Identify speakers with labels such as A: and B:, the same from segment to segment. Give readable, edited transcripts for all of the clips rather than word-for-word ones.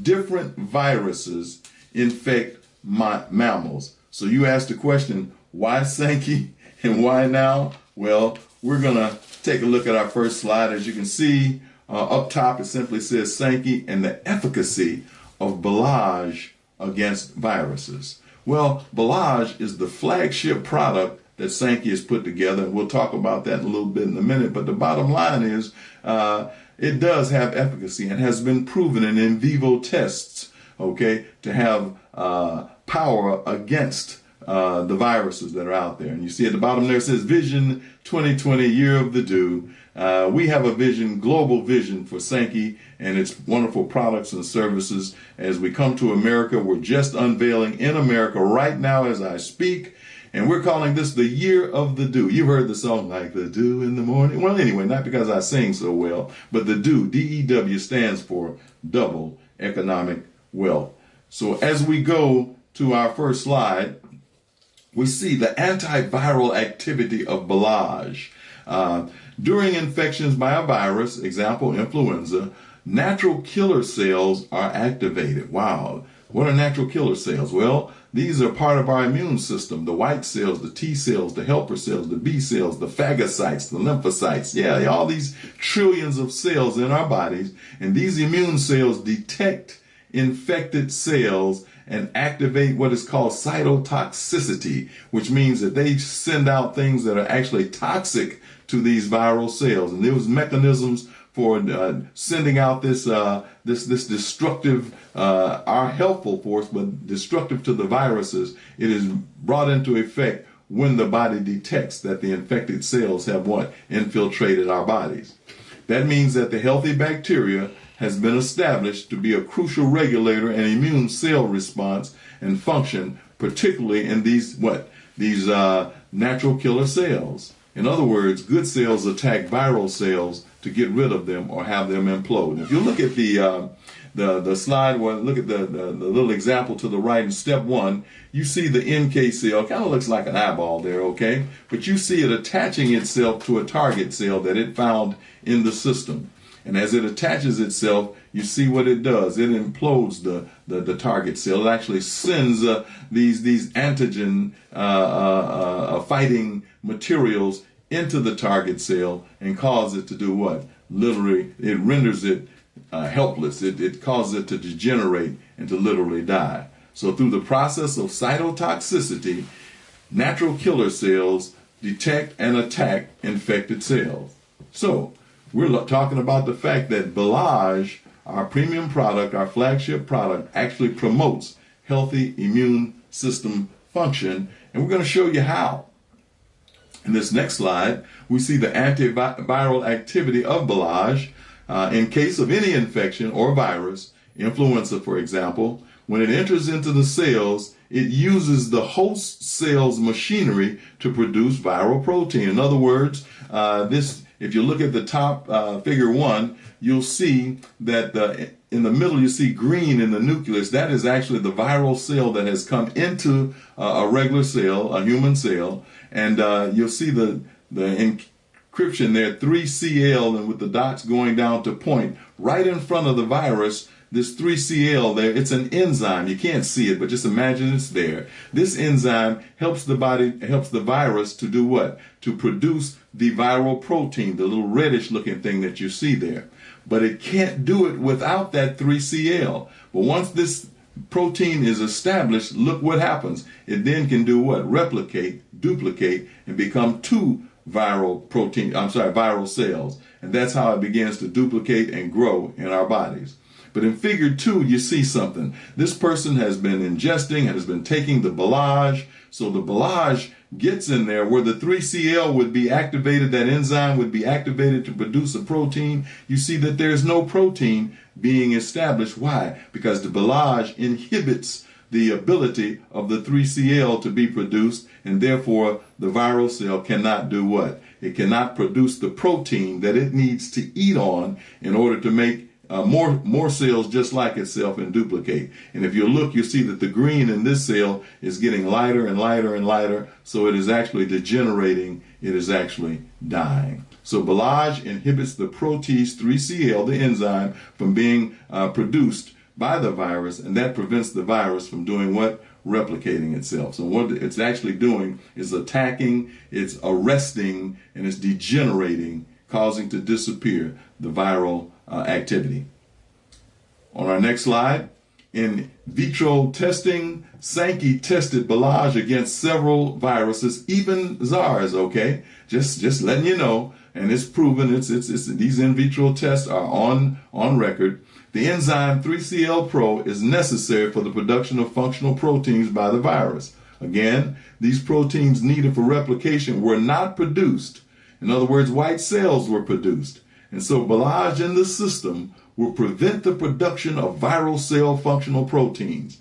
A: different viruses infect mammals. So you asked the question, why Sankey and why now? Well, we're going to take a look at our first slide. As you can see, up top it simply says Sankey and the efficacy of Belage against viruses. Well, Belage is the flagship product that Sankey has put together, and we'll talk about that in a little bit in a minute. But the bottom line is it does have efficacy and has been proven in vivo tests, okay, to have power against the viruses that are out there. And you see at the bottom there it says Vision 2020, Year of the Do. We have a vision, global vision for Sankey and its wonderful products and services. As we come to America, we're just unveiling in America right now as I speak. And we're calling this the Year of the Do. You've heard the song like the dew in the morning. Well, anyway, not because I sing so well, but the DEW, D-E-W, stands for double economic wealth. So as we go to our first slide, we see the antiviral activity of Belage. During infections by a virus, example influenza, natural killer cells are activated. Wow. What are natural killer cells? Well, these are part of our immune system. The white cells, the T cells, the helper cells, the B cells, the phagocytes, the lymphocytes. Yeah, all these trillions of cells in our bodies. And these immune cells detect infected cells and activate what is called cytotoxicity, which means that they send out things that are actually toxic to these viral cells. And those mechanisms for sending out this destructive, are helpful force, but destructive to the viruses. It is brought into effect when the body detects that the infected cells have what? Infiltrated our bodies. That means that the healthy bacteria has been established to be a crucial regulator and immune cell response and function, particularly in these natural killer cells. In other words, good cells attack viral cells to get rid of them or have them implode. If you look at the slide, well, look at the little example to the right in step 1, you see the NK cell, kind of looks like an eyeball there, okay? But you see it attaching itself to a target cell that it found in the system. And as it attaches itself, you see what it does. It implodes the target cell. It actually sends these antigen fighting materials into the target cell and causes it to do what? Literally, it renders it helpless. It causes it to degenerate and to literally die. So through the process of cytotoxicity, natural killer cells detect and attack infected cells. So we're talking about the fact that Belage, our premium product, our flagship product, actually promotes healthy immune system function, and we're going to show you how. In this next slide, we see the antiviral activity of Belage in case of any infection or virus, influenza for example. When it enters into the cells, it uses the host cell's machinery to produce viral protein. In other words, if you look at the top figure 1, you'll see that in the middle you see green in the nucleus. That is actually the viral cell that has come into a regular cell, a human cell, and you'll see the encryption there, 3CL, and with the dots going down to point right in front of the virus. This 3CL there, it's an enzyme. You can't see it, but just imagine it's there. This enzyme helps the virus to do what? To produce the viral protein, the little reddish looking thing that you see there. But it can't do it without that 3CL. But once this protein is established, look what happens. It then can do what? Replicate, duplicate, and become two viral cells. And that's how it begins to duplicate and grow in our bodies. But in figure 2, you see something. This person has been ingesting and has been taking the Belage. So the Belage gets in there where the 3CL would be activated, that enzyme would be activated to produce a protein. You see that there's no protein being established. Why? Because the Belage inhibits the ability of the 3CL to be produced, and therefore the viral cell cannot do what? It cannot produce the protein that it needs to eat on in order to make more cells just like itself and duplicate. And if you look, you see that the green in this cell is getting lighter and lighter and lighter, so it is actually degenerating, it is actually dying. So Belage inhibits the protease 3CL, the enzyme, from being produced by the virus, and that prevents the virus from doing what? Replicating itself. So what it's actually doing is attacking, it's arresting, and it's degenerating, causing to disappear the viral activity. On our next slide, in vitro testing, Sankey tested Belage against several viruses, even SARS, okay? Just letting you know, and it's proven, it's these in vitro tests are on record. The enzyme 3CL Pro is necessary for the production of functional proteins by the virus. Again, these proteins needed for replication were not produced. In other words, white cells were produced. And so Belage in the system will prevent the production of viral cell functional proteins.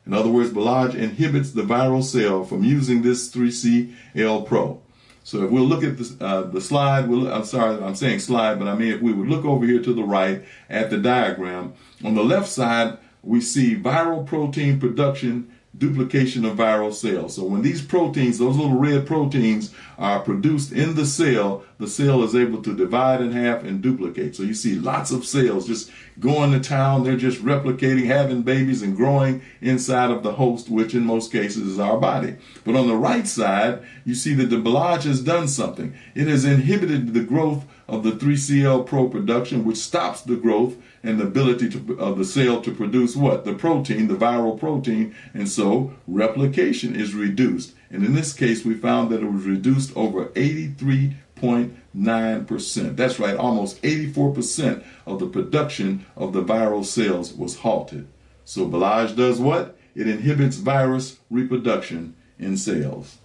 A: In other words, Belage inhibits the viral cell from using this 3CL Pro. So if we'll look at the slide, I'm sorry, I'm saying slide, but I mean if we would look over here to the right at the diagram, on the left side, we see viral protein production, duplication of viral cells. So when these proteins, those little red proteins, are produced in the cell is able to divide in half and duplicate. So you see lots of cells just going to town. They're just replicating, having babies and growing inside of the host, which in most cases is our body. But on the right side, you see that the Belage has done something. It has inhibited the growth of the 3CL Pro production, which stops the growth and the ability of the cell to produce what? The protein, the viral protein, and so replication is reduced. And in this case, we found that it was reduced over 83.9%. That's right, almost 84% of the production of the viral cells was halted. So Belage does what? It inhibits virus reproduction in cells.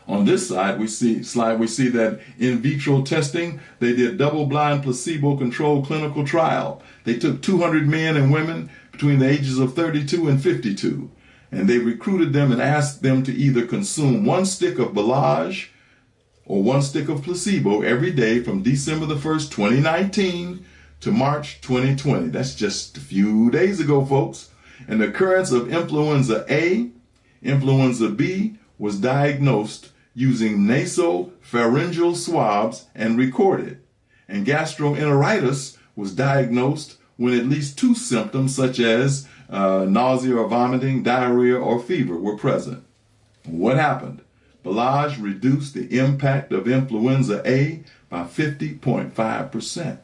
A: On this slide, we see that in vitro testing, they did double-blind placebo-controlled clinical trial. They took 200 men and women between the ages of 32 and 52, and they recruited them and asked them to either consume 1 stick of Belage or 1 stick of placebo every day from December the 1st, 2019 to March 2020. That's just a few days ago, folks. And the occurrence of influenza A, influenza B was diagnosed using nasopharyngeal swabs and recorded. And gastroenteritis was diagnosed when at least 2 symptoms such as nausea or vomiting, diarrhea, or fever were present. What happened? Belage reduced the impact of influenza A by 50.5%.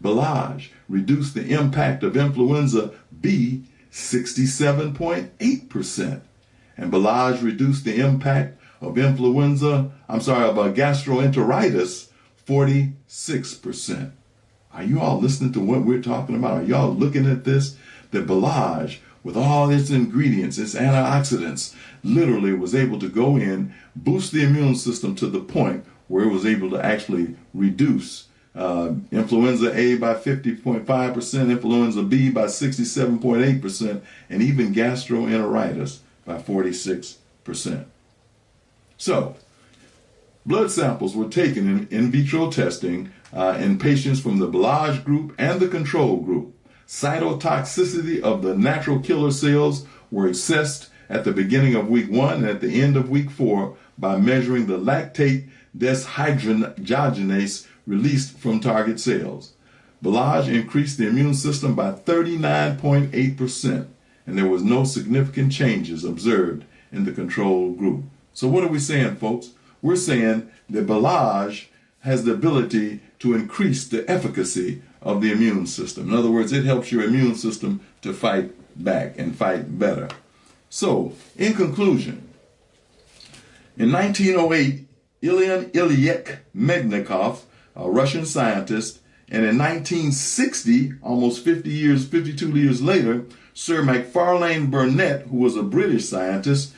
A: Belage reduced the impact of influenza B 67.8%. And Belage reduced the impact of gastroenteritis 46%. Are you all listening to what we're talking about? Are y'all looking at this? The Belage, with all its ingredients, its antioxidants, literally was able to go in, boost the immune system to the point where it was able to actually reduce influenza A by 50.5%, influenza B by 67.8%, and even gastroenteritis by 46%. So, blood samples were taken in vitro testing in patients from the Belage group and the control group. Cytotoxicity of the natural killer cells were assessed at the beginning of week 1 and at the end of week 4 by measuring the lactate dehydrogenase released from target cells. Belage increased the immune system by 39.8%, and there was no significant changes observed in the control group. So what are we saying, folks? We're saying that Belage has the ability to increase the efficacy of the immune system. In other words, it helps your immune system to fight back and fight better. So, in conclusion, in 1908, Ilya Ilyich Mednikov, a Russian scientist, and in 1960, almost 52 years later, Sir Macfarlane Burnet, who was a British scientist,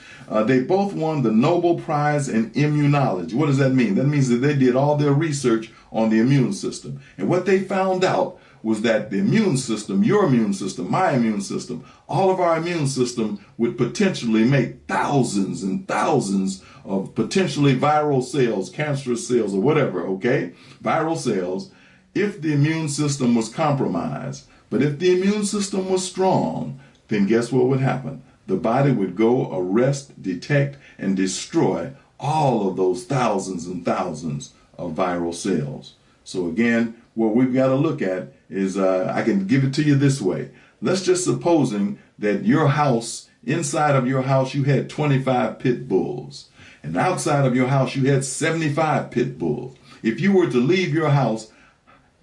A: they both won the Nobel Prize in Immunology. What does that mean? That means that they did all their research on the immune system. And what they found out was that the immune system, your immune system, my immune system, all of our immune system would potentially make thousands and thousands of potentially viral cells, cancerous cells, or whatever, okay? Viral cells, if the immune system was compromised. But if the immune system was strong, then guess what would happen? The body would go arrest, detect, and destroy all of those thousands and thousands of viral cells. So again, what we've got to look at is, I can give it to you this way. let's just supposing that your house, inside of your house, you had 25 pit bulls. And outside of your house, you had 75 pit bulls. If you were to leave your house,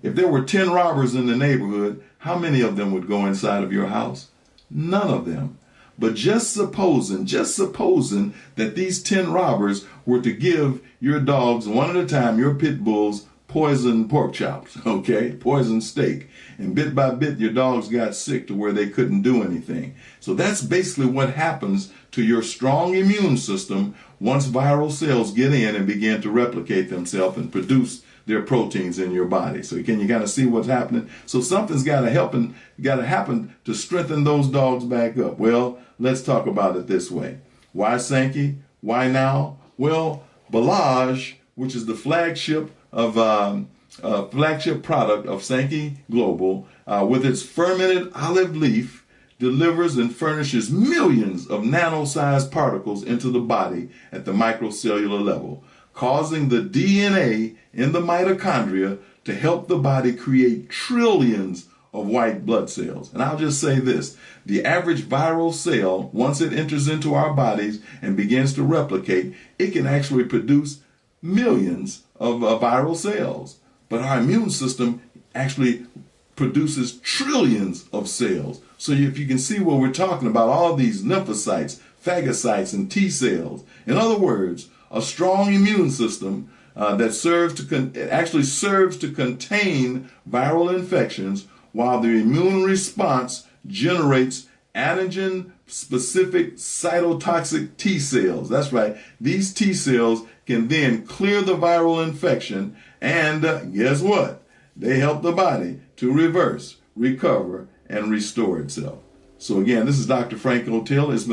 A: if there were 10 robbers in the neighborhood, how many of them would go inside of your house? None of them. But just supposing that these 10 robbers were to give your dogs one at a time, your pit bulls, poisoned pork chops, okay, poisoned steak. And bit by bit, your dogs got sick to where they couldn't do anything. So that's basically what happens to your strong immune system once viral cells get in and begin to replicate themselves and produce their proteins in your body. So can you kind of see what's happening? So something's got to happen to strengthen those dogs back up. Well, let's talk about it this way. Why Sankey? Why now? Well, Belage, which is the flagship product of Sankey Global, with its fermented olive leaf, delivers and furnishes millions of nano-sized particles into the body at the microcellular level, causing the DNA in the mitochondria to help the body create trillions of white blood cells. And I'll just say this, the average viral cell, once it enters into our bodies and begins to replicate, it can actually produce millions of viral cells. But our immune system actually produces trillions of cells. So if you can see what we're talking about, all these lymphocytes, phagocytes, and T cells. In other words, a strong immune system that actually serves to contain viral infections, while the immune response generates antigen-specific cytotoxic T cells. That's right. These T cells can then clear the viral infection, and guess what? They help the body to reverse, recover, and restore itself. So again, this is Dr. Frank O'Teal. It's been